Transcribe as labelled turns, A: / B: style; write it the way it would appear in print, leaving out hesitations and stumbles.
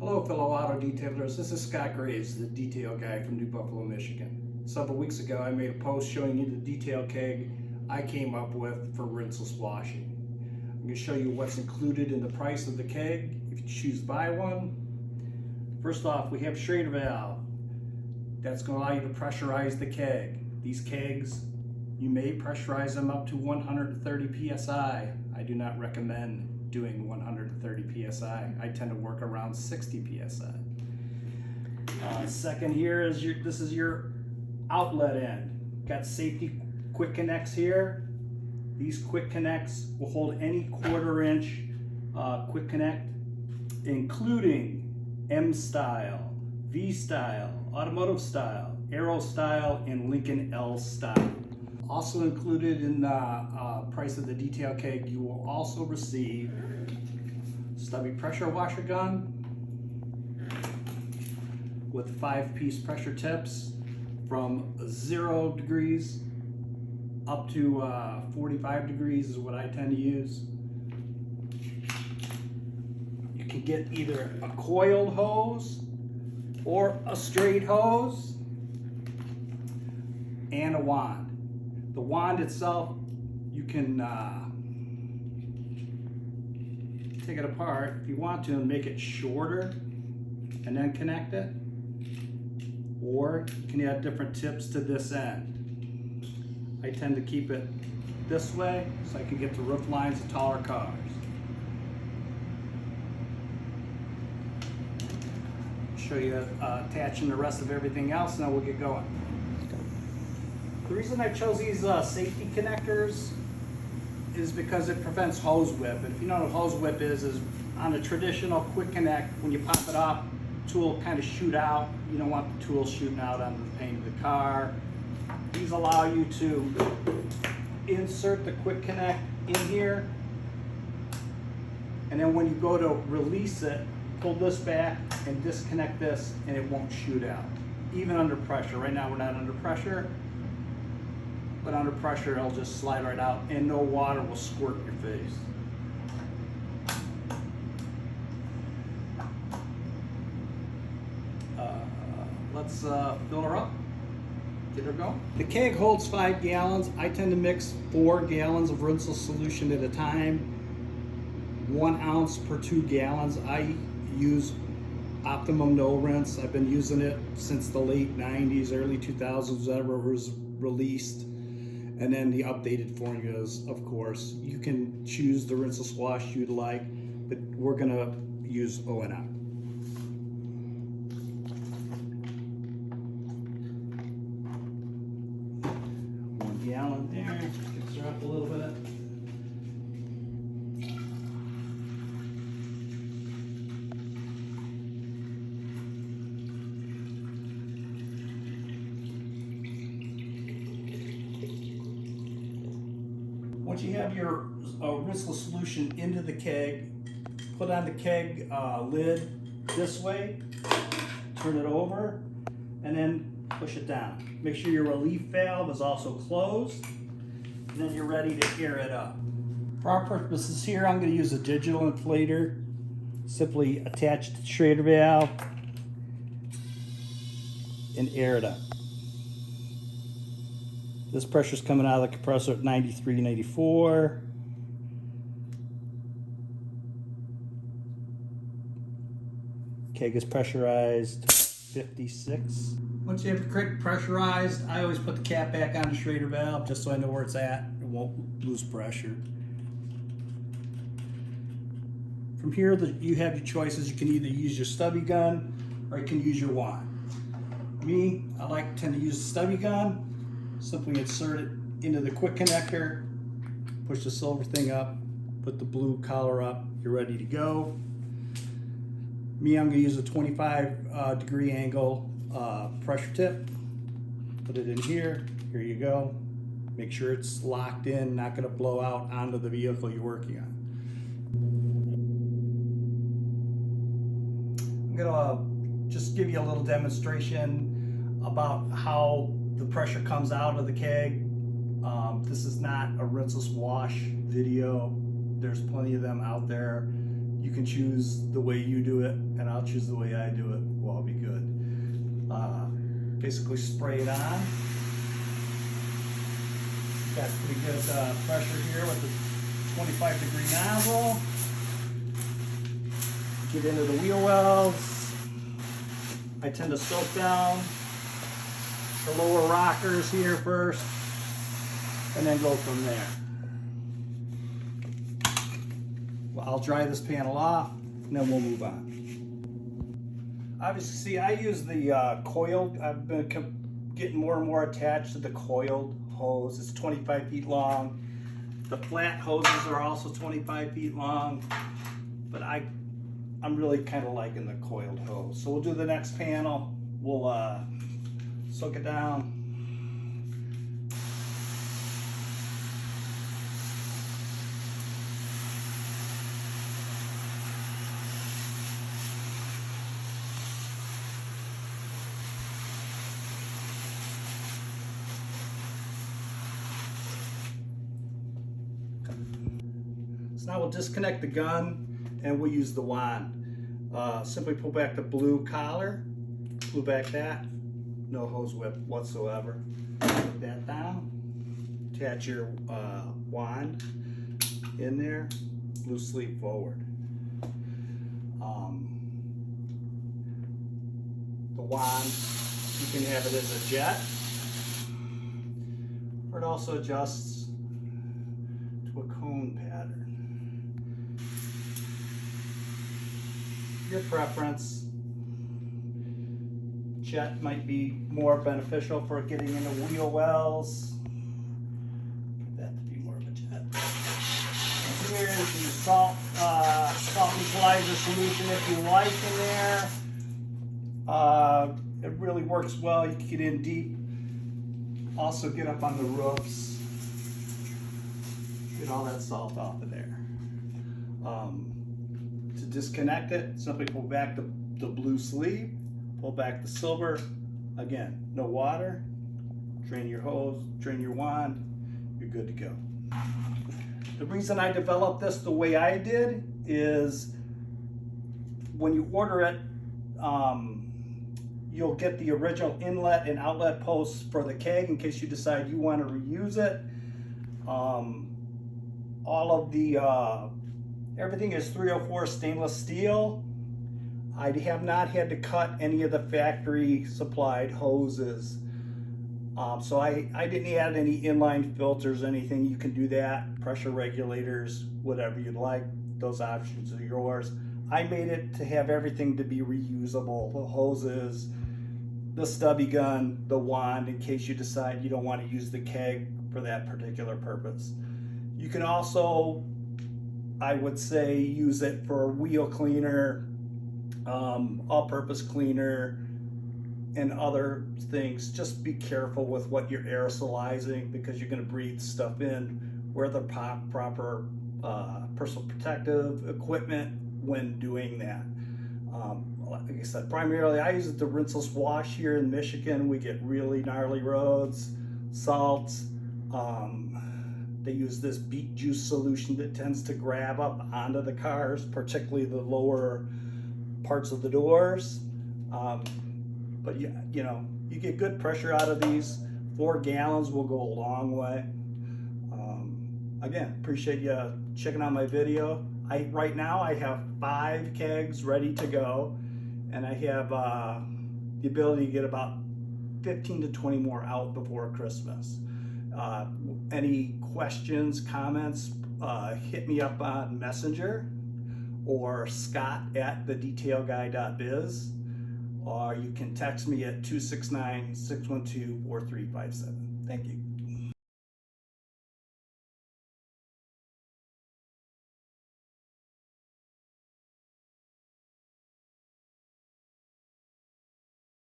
A: Hello fellow auto detailers, this is Scott Graves, the detail guy from New Buffalo, Michigan. Several weeks ago I made a post showing you the detail keg I came up with for rinseless washing. I'm going to show you what's included in the price of the keg if you choose to buy one. First off, we have Schrader valve. That's going to allow you to pressurize the keg. These kegs, you may pressurize them up to 130 psi. I do not recommend doing 130 psi. I tend to work around 60 psi. Second here is this is your outlet end. Got safety quick connects here. These quick connects will hold any 1/4 inch quick connect, including M style, V style, automotive style, Aero style, and Lincoln L style. Also included in the price of the detail keg, you will also receive stubby pressure washer gun with 5-piece pressure tips from 0 degrees up to 45 degrees is what I tend to use. You can get either a coiled hose or a straight hose and a wand. The wand itself, you can take it apart if you want to and make it shorter and then connect it, or you can add different tips to this end. I tend to keep it this way so I can get the roof lines of taller cars. Show you attaching the rest of everything else, and then we'll get going. The reason I chose these safety connectors is because it prevents hose whip. And if you know what hose whip is on a traditional quick connect, when you pop it off, the tool will kind of shoot out. You don't want the tool shooting out onto the paint of the car. These allow you to insert the quick connect in here, and then when you go to release it, pull this back and disconnect this, and it won't shoot out, even under pressure. Right now we're not under pressure, but under pressure it'll just slide right out and no water will squirt in your face. Let's fill her up, get her going. The keg holds 5 gallons. I tend to mix 4 gallons of rinseless solution at a time, 1 ounce per 2 gallons. I use Optimum No Rinse. I've been using it since the late 90s, early 2000s, whenever it was released. And then the updated formulas, of course. You can choose the rinseless wash you'd like, but we're gonna use O&M. 1 gallon there, fix her up a little bit. Once you have your rinseless solution into the keg, put on the keg lid this way, turn it over, and then push it down. Make sure your relief valve is also closed, and then you're ready to air it up. For our purposes here, I'm going to use a digital inflator. Simply attach the Schrader valve and air it up. This pressure is coming out of the compressor at 93, 94. Keg is pressurized 56. Once you have your keg pressurized, I always put the cap back on the Schrader valve just so I know where it's at. It won't lose pressure. From here, you have your choices. You can either use your stubby gun or you can use your wand. Me, I tend to use the stubby gun. Simply insert it into the quick connector, push the silver thing up, put the blue collar up, you're ready to go. Me, I'm going to use a 25 degree angle pressure tip. Put it in here, here you go. Make sure it's locked in, not going to blow out onto the vehicle you're working on. I'm going to just give you a little demonstration about how the pressure comes out of the keg. This is not a rinseless wash video. There's plenty of them out there.
B: You can choose the way you do it, and I'll choose the way I do it. We'll all be good. Basically spray it on. Got pretty good pressure here with the 25-degree nozzle. Get into the wheel wells. I tend to soak down the lower rockers here first, and then go from there. Well, I'll dry this panel off, and then we'll move on. Obviously, see, I use the coiled. I've been getting more and more attached to the coiled hose. It's 25 feet long. The flat hoses are also 25 feet long, but I'm really kind of liking the coiled hose. So we'll do the next panel. We'll soak it down. So now we'll disconnect the gun and we'll use the wand. Simply pull back the blue collar, pull back that, no hose whip whatsoever. Put that down, attach your wand in there, loose sleeve forward. The wand, you can have it as a jet, or it also adjusts to a cone pattern. Your preference. Jet might be more beneficial for getting into wheel wells. Get that to be more of a jet. And here's the salt neutralizer solution if you like in there. It really works well. You can get in deep. Also get up on the roofs. Get all that salt off of there. To disconnect it, simply pull back the blue sleeve, pull back the silver. Again, no water. Drain your hose, drain your wand. You're good to go. The reason I developed this the way I did is when you order it, you'll get the original inlet and outlet posts for the keg in case you decide you want to reuse it. All of the everything is 304 stainless steel. I have not had to cut any of the factory supplied hoses. So I didn't add any inline filters, anything. You can do that, pressure regulators, whatever you'd like. Those options are yours. I made it to have everything to be reusable. The hoses, the stubby gun, the wand, in case you decide you don't want to use the keg for that particular purpose. You can also, I would say, use it for wheel cleaner, all-purpose cleaner, and other things. Just be careful with what you're aerosolizing because you're going to breathe stuff in. Wear the proper personal protective equipment when doing that. Like I said, primarily I use it to rinseless wash here in Michigan. We get really gnarly roads, salts. They use this beet juice solution that tends to grab up onto the cars, particularly the lower parts of the doors. But you know, you get good pressure out of these. 4 gallons will go a long way. Again, appreciate you checking out my video. Right now I have 5 kegs ready to go, and I have the ability to get about 15 to 20 more out before Christmas. Any questions, comments, hit me up on Messenger or scott@thedetailguy.biz, or you can text me at 269-612-4357. Thank you.